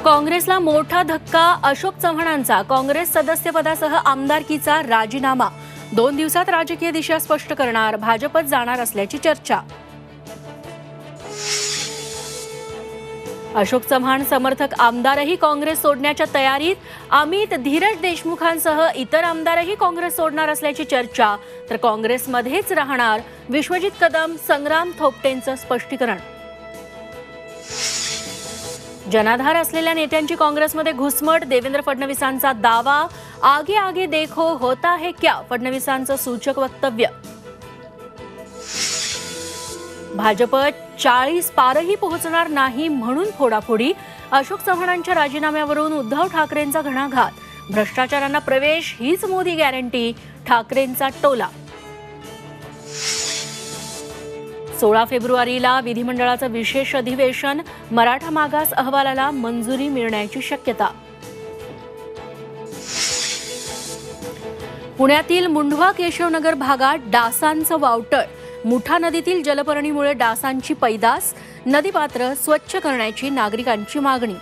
काँग्रेसला मोठा धक्का, अशोक चव्हाणांचा काँग्रेस सदस्यपदासह आमदारकीचा राजीनामा। 2 दिवसात राजकीय दिशा स्पष्ट करणार, भाजपत जाणार असल्याची चर्चा। अशोक चव्हाण समर्थक आमदारही काँग्रेस सोडण्याच्या तयारीत। अमित, धीरज देशमुखांसह इतर आमदारही काँग्रेस सोडणार असल्याची चर्चा। तर काँग्रेसमध्येच राहणार, विश्वजित कदम, संग्राम थोपटेंचं स्पष्टीकरण। जनाधार असलेल्या नेत्यांची काँग्रेसमध्ये घुसमट, देवेंद्र फडणवीसांचा दावा। आगे आगे देखो होता है क्या, फडणवीसांचं सूचक वक्तव्य। भाजप 40 पारही पोहोचणार नाही म्हणून फोडाफोडी। अशोक चव्हाणांच्या राजीनाम्यावरून उद्धव ठाकरेंचा घणाघात। भ्रष्टाचारांना प्रवेश हीच मोदी गॅरंटी, ठाकरेंचा टोला। 16 फेब्रुवारीला विधिमंडळाचं विशेष अधिवेशन, मराठा मागास अहवालाला मंजुरी मिळण्याची शक्यता। पुण्यातील मुंढवा केशवनगर भागात डासांचं वावटळ। मुठा नदीतील जलपर्णीमुळे डासांची पैदास, नदीपात्र स्वच्छ करण्याची नागरिकांची मागणी।